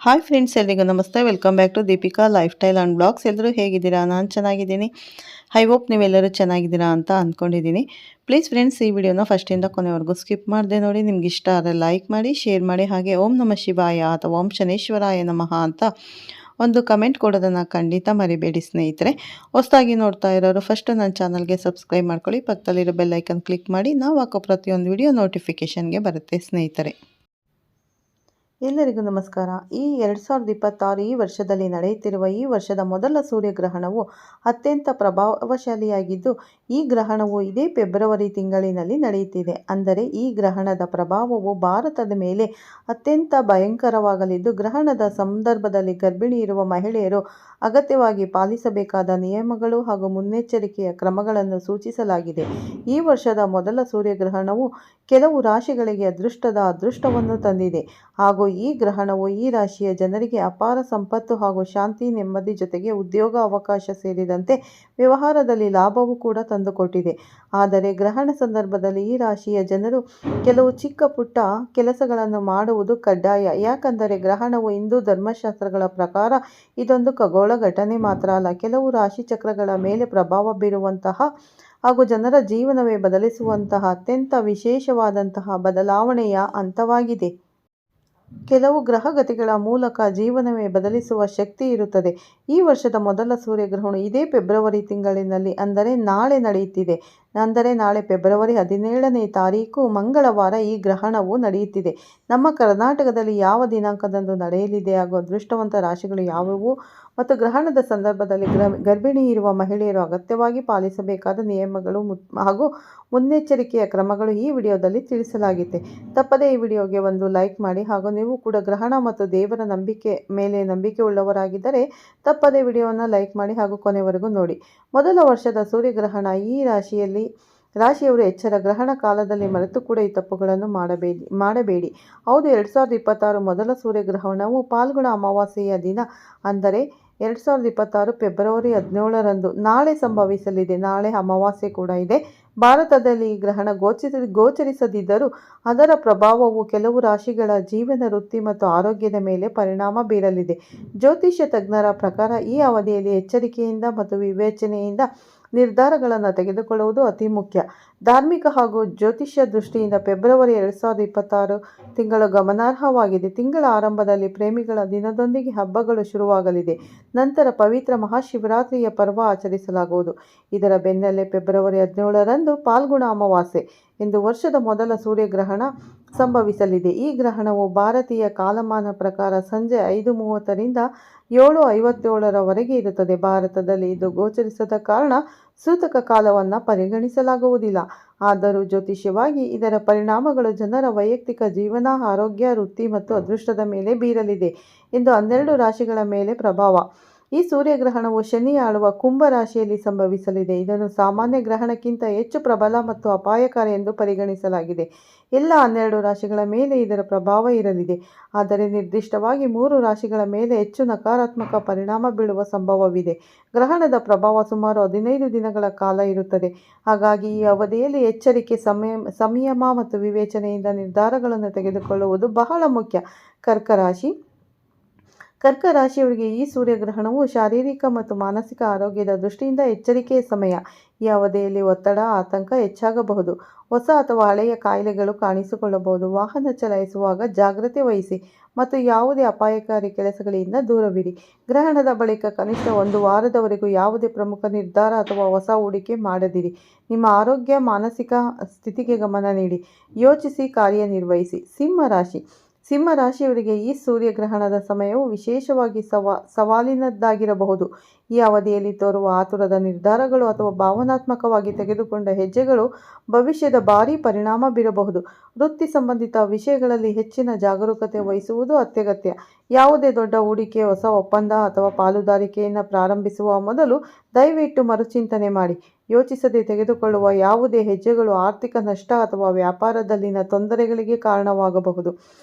Hi friends, ಎಲ್ರಿಗೂ ನಮಸ್ತೆ. Welcome back to Deepika lifestyle and blogs. ಎಲ್ಲರೂ ಹೇಗಿದ್ದೀರಾ? ನಾನು ಚೆನ್ನಾಗಿದ್ದೀನಿ. ಐ ಹೋಪ್ ನೀವೆಲ್ಲರೂ ಚೆನ್ನಾಗಿದ್ದೀರಾ ಅಂತ ಅಂದ್ಕೊಂಡಿದ್ದೀನಿ. ಪ್ಲೀಸ್ ಫ್ರೆಂಡ್ಸ್, ಈ ವಿಡಿಯೋನ ಫಸ್ಟಿಂದ ಕೊನೆವರೆಗೂ ಸ್ಕಿಪ್ ಮಾಡದೆ ನೋಡಿ. ನಿಮ್ಗೆ ಇಷ್ಟ ಆದರೆ ಲೈಕ್ ಮಾಡಿ, ಶೇರ್ ಮಾಡಿ, ಹಾಗೆ ಓಂ ನಮಃ ಶಿವಾಯ ಅಥವಾ ಓಂ ಶನೇಶ್ವರಾಯ ನಮಃ ಅಂತ ಒಂದು ಕಮೆಂಟ್ ಕೊಡೋದನ್ನು ಖಂಡಿತ ಮರಿಬೇಡಿ ಸ್ನೇಹಿತರೆ. ಹೊಸದಾಗಿ ನೋಡ್ತಾ ಇರೋರು ಫಸ್ಟ್ ನನ್ನ ಚಾನಲ್ಗೆ ಸಬ್ಸ್ಕ್ರೈಬ್ ಮಾಡ್ಕೊಳ್ಳಿ. ಪಕ್ಕದಲ್ಲಿರೋ ಬೆಲ್ ಐಕನ್ ಕ್ಲಿಕ್ ಮಾಡಿ. ನಾವು ಹಾಕೋ ಪ್ರತಿಯೊಂದು ವಿಡಿಯೋ ನೋಟಿಫಿಕೇಷನ್ಗೆ ಬರುತ್ತೆ ಸ್ನೇಹಿತರೆ. ಎಲ್ಲರಿಗೂ ನಮಸ್ಕಾರ. ಈ 2026 ಈ ವರ್ಷದಲ್ಲಿ ನಡೆಯುತ್ತಿರುವ ಈ ವರ್ಷದ ಮೊದಲ ಸೂರ್ಯಗ್ರಹಣವು ಅತ್ಯಂತ ಪ್ರಭಾವಶಾಲಿಯಾಗಿದ್ದು, ಈ ಗ್ರಹಣವು ಇದೇ ಫೆಬ್ರವರಿ ತಿಂಗಳಿನಲ್ಲಿ ನಡೆಯುತ್ತಿದೆ. ಅಂದರೆ ಈ ಗ್ರಹಣದ ಪ್ರಭಾವವು ಭಾರತದ ಮೇಲೆ ಅತ್ಯಂತ ಭಯಂಕರವಾಗಲಿದ್ದು, ಗ್ರಹಣದ ಸಂದರ್ಭದಲ್ಲಿ ಗರ್ಭಿಣಿ ಇರುವ ಮಹಿಳೆಯರು ಅಗತ್ಯವಾಗಿ ಪಾಲಿಸಬೇಕಾದ ನಿಯಮಗಳು ಹಾಗೂ ಮುನ್ನೆಚ್ಚರಿಕೆಯ ಕ್ರಮಗಳನ್ನು ಸೂಚಿಸಲಾಗಿದೆ. ಈ ವರ್ಷದ ಮೊದಲ ಸೂರ್ಯಗ್ರಹಣವು ಕೆಲವು ರಾಶಿಗಳಿಗೆ ಅದೃಷ್ಟವನ್ನು ತಂದಿದೆ ಹಾಗೂ ಈ ಗ್ರಹಣವು ಈ ರಾಶಿಯ ಜನರಿಗೆ ಅಪಾರ ಸಂಪತ್ತು ಹಾಗೂ ಶಾಂತಿ, ನೆಮ್ಮದಿ ಜೊತೆಗೆ ಉದ್ಯೋಗ ಅವಕಾಶ ಸೇರಿದಂತೆ ವ್ಯವಹಾರದಲ್ಲಿ ಲಾಭವೂ ಕೂಡ ತಂದುಕೊಟ್ಟಿದೆ. ಆದರೆ ಗ್ರಹಣ ಸಂದರ್ಭದಲ್ಲಿ ಈ ರಾಶಿಯ ಜನರು ಕೆಲವು ಚಿಕ್ಕ ಪುಟ್ಟ ಕೆಲಸಗಳನ್ನು ಮಾಡುವುದು ಕಡ್ಡಾಯ. ಯಾಕಂದರೆ ಗ್ರಹಣವು ಹಿಂದೂ ಧರ್ಮಶಾಸ್ತ್ರಗಳ ಪ್ರಕಾರ ಇದೊಂದು ಖಗೋಳ ಘಟನೆ ಮಾತ್ರ ಅಲ್ಲ, ಕೆಲವು ರಾಶಿ ಚಕ್ರಗಳ ಮೇಲೆ ಪ್ರಭಾವ ಬೀರುವಂತಹ ಹಾಗೂ ಜನರ ಜೀವನವೇ ಬದಲಿಸುವಂತಹ ಅತ್ಯಂತ ವಿಶೇಷವಾದಂತಹ ಬದಲಾವಣೆಯ ಹಂತವಾಗಿದೆ. ಕೆಲವು ಗ್ರಹಗತಿಗಳ ಮೂಲಕ ಜೀವನವೇ ಬದಲಿಸುವ ಶಕ್ತಿ ಇರುತ್ತದೆ. ಈ ವರ್ಷದ ಮೊದಲ ಸೂರ್ಯಗ್ರಹಣ ಇದೇ ಫೆಬ್ರವರಿ ತಿಂಗಳಿನಲ್ಲಿ ಅಂದರೆ ನಾಳೆ ನಡೆಯುತ್ತಿದೆ. ಅಂದರೆ ನಾಳೆ ಫೆಬ್ರವರಿ 17ನೇ ತಾರೀಕು ಮಂಗಳವಾರ ಈ ಗ್ರಹಣವು ನಡೆಯುತ್ತಿದೆ. ನಮ್ಮ ಕರ್ನಾಟಕದಲ್ಲಿ ಯಾವ ದಿನಾಂಕದಂದು ನಡೆಯಲಿದೆ ಹಾಗೂ ಅದೃಷ್ಟವಂತ ರಾಶಿಗಳು ಯಾವುವು ಮತ್ತು ಗ್ರಹಣದ ಸಂದರ್ಭದಲ್ಲಿ ಗರ್ಭಿಣಿ ಇರುವ ಮಹಿಳೆಯರು ಅಗತ್ಯವಾಗಿ ಪಾಲಿಸಬೇಕಾದ ನಿಯಮಗಳು ಹಾಗೂ ಮುನ್ನೆಚ್ಚರಿಕೆಯ ಕ್ರಮಗಳು ಈ ವಿಡಿಯೋದಲ್ಲಿ ತಿಳಿಸಲಾಗಿದೆ. ತಪ್ಪದೇ ಈ ವಿಡಿಯೋಗೆ ಒಂದು ಲೈಕ್ ಮಾಡಿ ಹಾಗೂ ನೀವು ಕೂಡ ಗ್ರಹಣ ಮತ್ತು ದೇವರ ಮೇಲೆ ನಂಬಿಕೆ ಉಳ್ಳವರಾಗಿದ್ದರೆ ತಪ್ಪದೇ ವಿಡಿಯೋವನ್ನು ಲೈಕ್ ಮಾಡಿ ಹಾಗೂ ಕೊನೆವರೆಗೂ ನೋಡಿ. ಮೊದಲ ವರ್ಷದ ಸೂರ್ಯಗ್ರಹಣ ಈ ರಾಶಿಯವರು ಎಚ್ಚರ. ಗ್ರಹಣ ಕಾಲದಲ್ಲಿ ಮರೆತು ಕೂಡ ಈ ತಪ್ಪುಗಳನ್ನು ಮಾಡಬೇಡಿ. ಹೌದು, 2026 ಮೊದಲ ಸೂರ್ಯಗ್ರಹಣವು ಪಾಲ್ಗುಣ ಅಮಾವಾಸ್ಯೆಯ ದಿನ ಅಂದರೆ 2026 ಫೆಬ್ರವರಿ 17ರಂದು ನಾಳೆ ಸಂಭವಿಸಲಿದೆ. ನಾಳೆ ಅಮಾವಾಸ್ಯೆ ಕೂಡ ಇದೆ. ಭಾರತದಲ್ಲಿ ಈ ಗ್ರಹಣ ಗೋಚರಿಸದಿದ್ದರೂ ಅದರ ಪ್ರಭಾವವು ಕೆಲವು ರಾಶಿಗಳ ಜೀವನ, ವೃತ್ತಿ ಮತ್ತು ಆರೋಗ್ಯದ ಮೇಲೆ ಪರಿಣಾಮ ಬೀರಲಿದೆ. ಜ್ಯೋತಿಷ್ಯ ತಜ್ಞರ ಪ್ರಕಾರ ಈ ಅವಧಿಯಲ್ಲಿ ಎಚ್ಚರಿಕೆಯಿಂದ ಮತ್ತು ವಿವೇಚನೆಯಿಂದ ನಿರ್ಧಾರಗಳನ್ನು ತೆಗೆದುಕೊಳ್ಳುವುದು ಅತಿ ಮುಖ್ಯ. ಧಾರ್ಮಿಕ ಹಾಗೂ ಜ್ಯೋತಿಷ್ಯ ದೃಷ್ಟಿಯಿಂದ ಫೆಬ್ರವರಿ 2026 ತಿಂಗಳು ಗಮನಾರ್ಹವಾಗಿದೆ. ತಿಂಗಳ ಆರಂಭದಲ್ಲಿ ಪ್ರೇಮಿಗಳ ದಿನದೊಂದಿಗೆ ಹಬ್ಬಗಳು ಶುರುವಾಗಲಿದೆ. ನಂತರ ಪವಿತ್ರ ಮಹಾಶಿವರಾತ್ರಿಯ ಪರ್ವ ಆಚರಿಸಲಾಗುವುದು. ಇದರ ಬೆನ್ನಲ್ಲೇ ಫೆಬ್ರವರಿ 17ರಂದು ಪಾಲ್ಗುಣ ಅಮಾವಾಸ್ಯೆ ಎಂದು ವರ್ಷದ ಮೊದಲ ಸೂರ್ಯಗ್ರಹಣ ಸಂಭವಿಸಲಿದೆ. ಈ ಗ್ರಹಣವು ಭಾರತೀಯ ಕಾಲಮಾನ ಪ್ರಕಾರ ಸಂಜೆ 5:30ರಿಂದ 7:57ರವರೆಗೆ ಇರುತ್ತದೆ. ಭಾರತದಲ್ಲಿ ಇದು ಗೋಚರಿಸದ ಕಾರಣ ಸೂತಕ ಕಾಲವನ್ನು ಪರಿಗಣಿಸಲಾಗುವುದಿಲ್ಲ. ಆದರೂ ಜ್ಯೋತಿಷ್ಯವಾಗಿ ಇದರ ಪರಿಣಾಮಗಳು ಜನರ ವೈಯಕ್ತಿಕ ಜೀವನ, ಆರೋಗ್ಯ, ವೃತ್ತಿ ಮತ್ತು ಅದೃಷ್ಟದ ಮೇಲೆ ಬೀರಲಿದೆ ಎಂದು 12 ರಾಶಿಗಳ ಮೇಲೆ ಪ್ರಭಾವ. ಈ ಸೂರ್ಯಗ್ರಹಣವು ಶನಿ ಆಳುವ ಕುಂಭ ರಾಶಿಯಲ್ಲಿ ಸಂಭವಿಸಲಿದೆ. ಇದನ್ನು ಸಾಮಾನ್ಯ ಗ್ರಹಣಕ್ಕಿಂತ ಹೆಚ್ಚು ಪ್ರಬಲ ಮತ್ತು ಅಪಾಯಕಾರಿ ಎಂದು ಪರಿಗಣಿಸಲಾಗಿದೆ. ಎಲ್ಲ 12 ರಾಶಿಗಳ ಮೇಲೆ ಇದರ ಪ್ರಭಾವ ಇರಲಿದೆ. ಆದರೆ ನಿರ್ದಿಷ್ಟವಾಗಿ 3 ರಾಶಿಗಳ ಮೇಲೆ ಹೆಚ್ಚು ನಕಾರಾತ್ಮಕ ಪರಿಣಾಮ ಬೀಳುವ ಸಂಭವವಿದೆ. ಗ್ರಹಣದ ಪ್ರಭಾವ ಸುಮಾರು 15 ದಿನಗಳ ಕಾಲ ಇರುತ್ತದೆ. ಹಾಗಾಗಿ ಈ ಅವಧಿಯಲ್ಲಿ ಎಚ್ಚರಿಕೆ, ಸಂಯಮ ಮತ್ತು ವಿವೇಚನೆಯಿಂದ ನಿರ್ಧಾರಗಳನ್ನು ತೆಗೆದುಕೊಳ್ಳುವುದು ಬಹಳ ಮುಖ್ಯ. ಕರ್ಕ ರಾಶಿಯವರಿಗೆ ಈ ಸೂರ್ಯಗ್ರಹಣವು ಶಾರೀರಿಕ ಮತ್ತು ಮಾನಸಿಕ ಆರೋಗ್ಯದ ದೃಷ್ಟಿಯಿಂದ ಎಚ್ಚರಿಕೆಯ ಸಮಯ. ಈ ಅವಧಿಯಲ್ಲಿ ಒತ್ತಡ, ಆತಂಕ ಹೆಚ್ಚಾಗಬಹುದು. ಹೊಸ ಅಥವಾ ಹಳೆಯ ಕಾಯಿಲೆಗಳು ಕಾಣಿಸಿಕೊಳ್ಳಬಹುದು. ವಾಹನ ಚಲಾಯಿಸುವಾಗ ಜಾಗ್ರತೆ ವಹಿಸಿ ಮತ್ತು ಯಾವುದೇ ಅಪಾಯಕಾರಿ ಕೆಲಸಗಳಿಂದ ದೂರವಿರಿ. ಗ್ರಹಣದ ಬಳಿಕ ಕನಿಷ್ಠ 1 ವಾರದವರೆಗೂ ಯಾವುದೇ ಪ್ರಮುಖ ನಿರ್ಧಾರ ಅಥವಾ ಹೊಸ ಹೂಡಿಕೆ ಮಾಡದಿರಿ. ನಿಮ್ಮ ಆರೋಗ್ಯ, ಮಾನಸಿಕ ಸ್ಥಿತಿಗೆ ಗಮನ ನೀಡಿ ಯೋಚಿಸಿ ಕಾರ್ಯನಿರ್ವಹಿಸಿ. ಸಿಂಹ ರಾಶಿಯವರಿಗೆ ಈ ಸೂರ್ಯಗ್ರಹಣದ ಸಮಯವು ವಿಶೇಷವಾಗಿ ಸವಾಲಿನದ್ದಾಗಿರಬಹುದು. ಈ ಅವಧಿಯಲ್ಲಿ ತೋರುವ ಆತುರದ ನಿರ್ಧಾರಗಳು ಅಥವಾ ಭಾವನಾತ್ಮಕವಾಗಿ ತೆಗೆದುಕೊಂಡ ಹೆಜ್ಜೆಗಳು ಭವಿಷ್ಯದ ಭಾರೀ ಪರಿಣಾಮ ಬೀರಬಹುದು. ವೃತ್ತಿ ಸಂಬಂಧಿತ ವಿಷಯಗಳಲ್ಲಿ ಹೆಚ್ಚಿನ ಜಾಗರೂಕತೆ ವಹಿಸುವುದು ಅತ್ಯಗತ್ಯ. ಯಾವುದೇ ದೊಡ್ಡ ಹೂಡಿಕೆ, ಹೊಸ ಒಪ್ಪಂದ ಅಥವಾ ಪಾಲುದಾರಿಕೆಯನ್ನು ಪ್ರಾರಂಭಿಸುವ ಮೊದಲು ದಯವಿಟ್ಟು ಮರುಚಿಂತನೆ ಮಾಡಿ. ಯೋಚಿಸದೆ ತೆಗೆದುಕೊಳ್ಳುವ ಯಾವುದೇ ಹೆಜ್ಜೆಗಳು ಆರ್ಥಿಕ ನಷ್ಟ ಅಥವಾ ವ್ಯಾಪಾರದಲ್ಲಿನ ತೊಂದರೆಗಳಿಗೆ ಕಾರಣವಾಗಬಹುದು.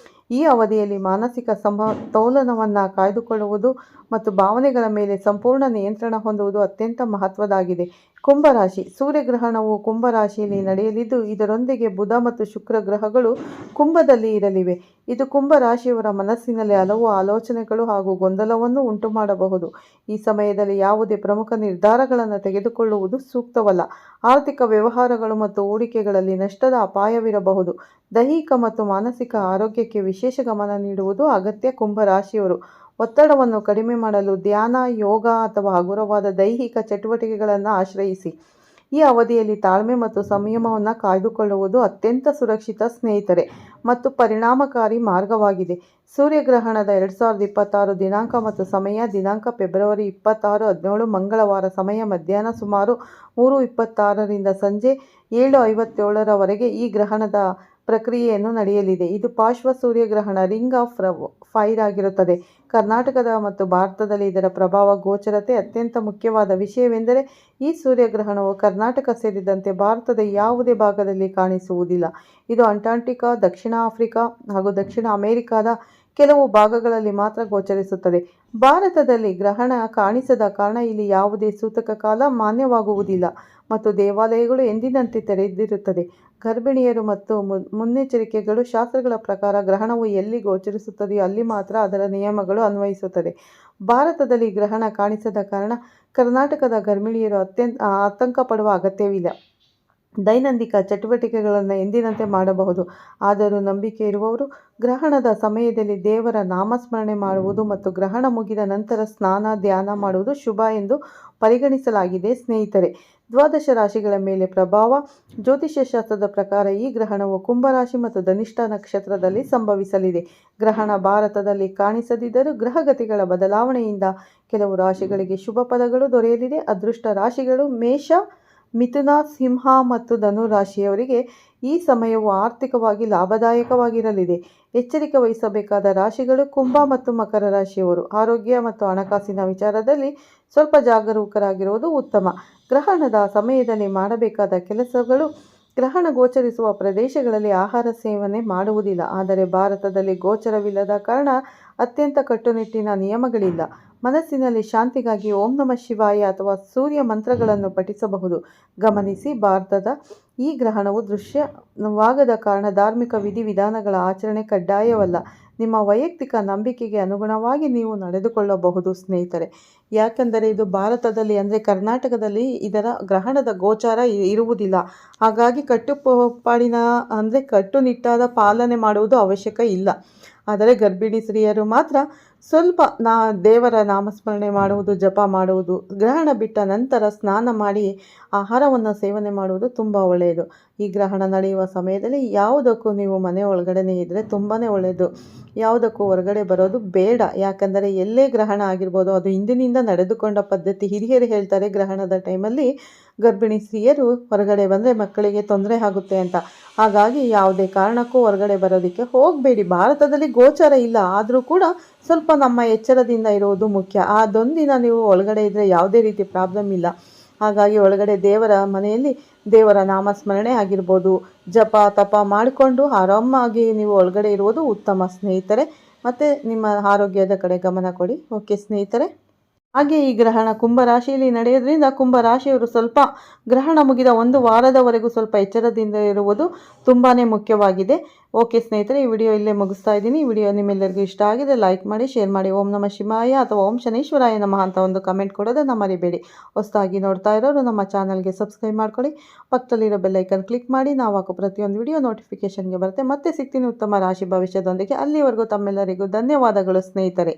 ಈ ಅವಧಿಯಲ್ಲಿ ಮಾನಸಿಕ ಸಮತೋಲನವನ್ನು ಕಾಯ್ದುಕೊಳ್ಳುವುದು ಮತ್ತು ಭಾವನೆಗಳ ಮೇಲೆ ಸಂಪೂರ್ಣ ನಿಯಂತ್ರಣ ಹೊಂದುವುದು ಅತ್ಯಂತ ಮಹತ್ವದ್ದಾಗಿದೆ. ಕುಂಭರಾಶಿ ಸೂರ್ಯಗ್ರಹಣವು ಕುಂಭರಾಶಿಯಲ್ಲಿ ನಡೆಯಲಿದ್ದು ಇದರೊಂದಿಗೆ ಬುಧ ಮತ್ತು ಶುಕ್ರ ಗ್ರಹಗಳು ಕುಂಭದಲ್ಲಿ ಇರಲಿವೆ. ಇದು ಕುಂಭರಾಶಿಯವರ ಮನಸ್ಸಿನಲ್ಲಿ ಹಲವು ಆಲೋಚನೆಗಳು ಹಾಗೂ ಗೊಂದಲವನ್ನು ಉಂಟು ಮಾಡಬಹುದು. ಈ ಸಮಯದಲ್ಲಿ ಯಾವುದೇ ಪ್ರಮುಖ ನಿರ್ಧಾರಗಳನ್ನು ತೆಗೆದುಕೊಳ್ಳುವುದು ಸೂಕ್ತವಲ್ಲ. ಆರ್ಥಿಕ ವ್ಯವಹಾರಗಳು ಮತ್ತು ಹೂಡಿಕೆಗಳಲ್ಲಿ ನಷ್ಟದ ಅಪಾಯವಿರಬಹುದು. ದೈಹಿಕ ಮತ್ತು ಮಾನಸಿಕ ಆರೋಗ್ಯಕ್ಕೆ ವಿಶೇಷ ಗಮನ ನೀಡುವುದು ಅಗತ್ಯ. ಕುಂಭರಾಶಿಯವರು ಒತ್ತಡವನ್ನು ಕಡಿಮೆ ಮಾಡಲು ಧ್ಯಾನ, ಯೋಗ ಅಥವಾ ಹಗುರವಾದ ದೈಹಿಕ ಚಟುವಟಿಕೆಗಳನ್ನು ಆಶ್ರಯಿಸಿ. ಈ ಅವಧಿಯಲ್ಲಿ ತಾಳ್ಮೆ ಮತ್ತು ಸಂಯಮವನ್ನು ಕಾಯ್ದುಕೊಳ್ಳುವುದು ಅತ್ಯಂತ ಸುರಕ್ಷಿತ ಸ್ನೇಹಿತರೆ ಮತ್ತು ಪರಿಣಾಮಕಾರಿ ಮಾರ್ಗವಾಗಿದೆ. ಸೂರ್ಯಗ್ರಹಣದ 2026 ದಿನಾಂಕ ಮತ್ತು ಸಮಯ ದಿನಾಂಕ ಫೆಬ್ರವರಿ 26, 17 ಮಂಗಳವಾರ. ಸಮಯ ಮಧ್ಯಾಹ್ನ ಸುಮಾರು 3:26ರಿಂದ ಸಂಜೆ 7:57ರವರೆಗೆ ಈ ಗ್ರಹಣದ ಪ್ರಕ್ರಿಯೆಯನ್ನು ನಡೆಯಲಿದೆ. ಇದು ಪಾರ್ಶ್ವ ಸೂರ್ಯಗ್ರಹಣ ರಿಂಗ್ ಆಫ್ ಫೈರ್ ಆಗಿರುತ್ತದೆ. ಕರ್ನಾಟಕದ ಮತ್ತು ಭಾರತದಲ್ಲಿ ಇದರ ಪ್ರಭಾವ ಗೋಚರತೆ. ಅತ್ಯಂತ ಮುಖ್ಯವಾದ ವಿಷಯವೆಂದರೆ ಈ ಸೂರ್ಯಗ್ರಹಣವು ಕರ್ನಾಟಕ ಸೇರಿದಂತೆ ಭಾರತದ ಯಾವುದೇ ಭಾಗದಲ್ಲಿ ಕಾಣಿಸುವುದಿಲ್ಲ. ಇದು ಅಂಟಾರ್ಟಿಕಾ, ದಕ್ಷಿಣ ಆಫ್ರಿಕಾ ಹಾಗೂ ದಕ್ಷಿಣ ಅಮೆರಿಕಾದ ಕೆಲವು ಭಾಗಗಳಲ್ಲಿ ಮಾತ್ರ ಗೋಚರಿಸುತ್ತದೆ. ಭಾರತದಲ್ಲಿ ಗ್ರಹಣ ಕಾಣಿಸದ ಕಾರಣ ಇಲ್ಲಿ ಯಾವುದೇ ಸೂತಕ ಕಾಲ ಮಾನ್ಯವಾಗುವುದಿಲ್ಲ ಮತ್ತು ದೇವಾಲಯಗಳು ಎಂದಿನಂತೆ ತೆರೆದಿರುತ್ತದೆ. ಗರ್ಭಿಣಿಯರು ಮತ್ತು ಮುನ್ನೆಚ್ಚರಿಕೆಗಳು ಶಾಸ್ತ್ರಗಳ ಪ್ರಕಾರ ಗ್ರಹಣವು ಎಲ್ಲಿ ಗೋಚರಿಸುತ್ತದೆಯೋ ಅಲ್ಲಿ ಮಾತ್ರ ಅದರ ನಿಯಮಗಳು ಅನ್ವಯಿಸುತ್ತದೆ. ಭಾರತದಲ್ಲಿ ಗ್ರಹಣ ಕಾಣಿಸದ ಕಾರಣ ಕರ್ನಾಟಕದ ಗರ್ಭಿಣಿಯರು ಆತಂಕ ಪಡುವ ಅಗತ್ಯವಿಲ್ಲ. ದೈನಂದಿನ ಚಟುವಟಿಕೆಗಳನ್ನು ಎಂದಿನಂತೆ ಮಾಡಬಹುದು. ಆದರೂ ನಂಬಿಕೆ ಇರುವವರು ಗ್ರಹಣದ ಸಮಯದಲ್ಲಿ ದೇವರ ನಾಮಸ್ಮರಣೆ ಮಾಡುವುದು ಮತ್ತು ಗ್ರಹಣ ಮುಗಿದ ನಂತರ ಸ್ನಾನ, ಧ್ಯಾನ ಮಾಡುವುದು ಶುಭ ಎಂದು ಪರಿಗಣಿಸಲಾಗಿದೆ. ಸ್ನೇಹಿತರೆ, ದ್ವಾದಶ ರಾಶಿಗಳ ಮೇಲೆ ಪ್ರಭಾವ. ಜ್ಯೋತಿಷ್ಯ ಶಾಸ್ತ್ರದ ಪ್ರಕಾರ ಈ ಗ್ರಹಣವು ಕುಂಭರಾಶಿ ಮತ್ತು ಧನಿಷ್ಠ ನಕ್ಷತ್ರದಲ್ಲಿ ಸಂಭವಿಸಲಿದೆ. ಗ್ರಹಣ ಭಾರತದಲ್ಲಿ ಕಾಣಿಸದಿದ್ದರೂ ಗ್ರಹಗತಿಗಳ ಬದಲಾವಣೆಯಿಂದ ಕೆಲವು ರಾಶಿಗಳಿಗೆ ಶುಭ ಫಲಗಳು ದೊರೆಯಲಿದೆ. ಅದೃಷ್ಟ ರಾಶಿಗಳು ಮೇಷ, ಮಿಥುನ, ಸಿಂಹ ಮತ್ತು ಧನು ರಾಶಿಯವರಿಗೆ ಈ ಸಮಯವು ಆರ್ಥಿಕವಾಗಿ ಲಾಭದಾಯಕವಾಗಿರಲಿದೆ. ಎಚ್ಚರಿಕೆ ವಹಿಸಬೇಕಾದ ರಾಶಿಗಳು ಕುಂಭ ಮತ್ತು ಮಕರ ರಾಶಿಯವರು. ಆರೋಗ್ಯ ಮತ್ತು ಹಣಕಾಸಿನ ವಿಚಾರದಲ್ಲಿ ಸ್ವಲ್ಪ ಜಾಗರೂಕರಾಗಿರುವುದು ಉತ್ತಮ. ಗ್ರಹಣದ ಸಮಯದಲ್ಲಿ ಮಾಡಬೇಕಾದ ಕೆಲಸಗಳು. ಗ್ರಹಣ ಗೋಚರಿಸುವ ಪ್ರದೇಶಗಳಲ್ಲಿ ಆಹಾರ ಸೇವನೆ ಮಾಡುವುದಿಲ್ಲ. ಆದರೆ ಭಾರತದಲ್ಲಿ ಗೋಚರವಿಲ್ಲದ ಕಾರಣ ಅತ್ಯಂತ ಕಟ್ಟುನಿಟ್ಟಿನ ನಿಯಮಗಳಿಲ್ಲ. ಮನಸ್ಸಿನಲ್ಲಿ ಶಾಂತಿಗಾಗಿ ಓಂ ನಮಃ ಶಿವಾಯ ಅಥವಾ ಸೂರ್ಯ ಮಂತ್ರಗಳನ್ನು ಪಠಿಸಬಹುದು. ಗಮನಿಸಿ, ಭಾರತದ ಈ ಗ್ರಹಣವು ದೃಶ್ಯವಾಗದ ಕಾರಣ ಧಾರ್ಮಿಕ ವಿಧಿವಿಧಾನಗಳ ಆಚರಣೆ ಕಡ್ಡಾಯವಲ್ಲ. ನಿಮ್ಮ ವೈಯಕ್ತಿಕ ನಂಬಿಕೆಗೆ ಅನುಗುಣವಾಗಿ ನೀವು ನಡೆದುಕೊಳ್ಳಬಹುದು ಸ್ನೇಹಿತರೆ. ಯಾಕೆಂದರೆ ಇದು ಭಾರತದಲ್ಲಿ ಅಂದರೆ ಕರ್ನಾಟಕದಲ್ಲಿ ಇದರ ಗ್ರಹಣದ ಗೋಚಾರ ಇರುವುದಿಲ್ಲ. ಹಾಗಾಗಿ ಕಟ್ಟುನಿಟ್ಟಾದ ಪಾಲನೆ ಮಾಡುವುದು ಅವಶ್ಯಕ ಇಲ್ಲ. ಆದರೆ ಗರ್ಭಿಣಿ ಸ್ತ್ರೀಯರು ಮಾತ್ರ ಸ್ವಲ್ಪ ದೇವರ ನಾಮಸ್ಮರಣೆ ಮಾಡುವುದು, ಜಪ ಮಾಡುವುದು, ಗ್ರಹಣ ಬಿಟ್ಟ ನಂತರ ಸ್ನಾನ ಮಾಡಿ ಆಹಾರವನ್ನು ಸೇವನೆ ಮಾಡುವುದು ತುಂಬ ಒಳ್ಳೆಯದು. ಈ ಗ್ರಹಣ ನಡೆಯುವ ಸಮಯದಲ್ಲಿ ಯಾವುದಕ್ಕೂ ನೀವು ಮನೆ ಒಳಗಡೆ ಇದ್ದರೆ ತುಂಬಾ ಒಳ್ಳೆಯದು. ಯಾವುದಕ್ಕೂ ಹೊರಗಡೆ ಬರೋದು ಬೇಡ. ಯಾಕಂದರೆ ಎಲ್ಲೇ ಗ್ರಹಣ ಆಗಿರ್ಬೋದು, ಅದು ಹಿಂದಿನಿಂದ ನಡೆದುಕೊಂಡ ಪದ್ಧತಿ. ಹಿರಿಯರು ಹೇಳ್ತಾರೆ ಗ್ರಹಣದ ಟೈಮಲ್ಲಿ ಗರ್ಭಿಣಿ ಸ್ತ್ರೀಯರು ಹೊರಗಡೆ ಬಂದರೆ ಮಕ್ಕಳಿಗೆ ತೊಂದರೆ ಆಗುತ್ತೆ ಅಂತ. ಹಾಗಾಗಿ ಯಾವುದೇ ಕಾರಣಕ್ಕೂ ಹೊರಗಡೆ ಬರೋದಕ್ಕೆ ಹೋಗಬೇಡಿ. ಭಾರತದಲ್ಲಿ ಗೋಚಾರ ಇಲ್ಲ, ಆದರೂ ಕೂಡ ಸ್ವಲ್ಪ ನಮ್ಮ ಎಚ್ಚರದಿಂದ ಇರುವುದು ಮುಖ್ಯ. ಅದೊಂದಿನ ನೀವು ಒಳಗಡೆ ಇದ್ದರೆ ಯಾವುದೇ ರೀತಿ ಪ್ರಾಬ್ಲಮ್ ಇಲ್ಲ. ಹಾಗಾಗಿ ಒಳಗಡೆ ದೇವರ ಮನೆಯಲ್ಲಿ ದೇವರ ನಾಮಸ್ಮರಣೆ ಆಗಿರ್ಬೋದು, ಜಪ ತಪ ಮಾಡಿಕೊಂಡು ಆರಾಮಾಗಿ ನೀವು ಒಳಗಡೆ ಇರುವುದು ಉತ್ತಮ ಸ್ನೇಹಿತರೆ. ಮತ್ತು ನಿಮ್ಮ ಆರೋಗ್ಯದ ಕಡೆ ಗಮನ ಕೊಡಿ. ಓಕೆ ಸ್ನೇಹಿತರೆ. ಹಾಗೆ ಈ ಗ್ರಹಣ ಕುಂಭರಾಶಿಯಲ್ಲಿ ನಡೆಯೋದ್ರಿಂದ ಕುಂಭರಾಶಿಯವರು ಸ್ವಲ್ಪ ಗ್ರಹಣ ಮುಗಿದ 1 ವಾರದವರೆಗೂ ಸ್ವಲ್ಪ ಎಚ್ಚರದಿಂದ ಇರುವುದು ತುಂಬಾ ಮುಖ್ಯವಾಗಿದೆ. ಓಕೆ ಸ್ನೇಹಿತರೆ, ಈ ವಿಡಿಯೋ ಇಲ್ಲೇ ಮುಗಿಸ್ತಾ ಇದ್ದೀನಿ. ಈ ವಿಡಿಯೋ ನಿಮ್ಮೆಲ್ಲರಿಗೂ ಇಷ್ಟ ಆಗಿದೆ ಲೈಕ್ ಮಾಡಿ, ಶೇರ್ ಮಾಡಿ. ಓಂ ನಮಃ ಶಿವಾಯ ಅಥವಾ ಓಂ ಶನೇಶ್ವರಾಯ ನಮಃ ಅಂತ ಒಂದು ಕಮೆಂಟ್ ಕೊಡೋದನ್ನು ಮರಿಬೇಡಿ. ಹೊಸದಾಗಿ ನೋಡ್ತಾ ಇರೋರು ನಮ್ಮ ಚಾನಲ್ಗೆ ಸಬ್ಸ್ಕ್ರೈಬ್ ಮಾಡ್ಕೊಳ್ಳಿ. ಪಕ್ಕದಲ್ಲಿರೋ ಬೆಲ್ಲೈಕನ್ ಕ್ಲಿಕ್ ಮಾಡಿ. ನಾವು ಹಾಕೋ ಪ್ರತಿಯೊಂದು ವಿಡಿಯೋ ನೋಟಿಫಿಕೇಷನ್ಗೆ ಬರುತ್ತೆ. ಮತ್ತೆ ಸಿಗ್ತೀನಿ ಉತ್ತಮ ರಾಶಿ ಭವಿಷ್ಯದೊಂದಿಗೆ. ಅಲ್ಲಿವರೆಗೂ ತಮ್ಮೆಲ್ಲರಿಗೂ ಧನ್ಯವಾದಗಳು ಸ್ನೇಹಿತರೆ.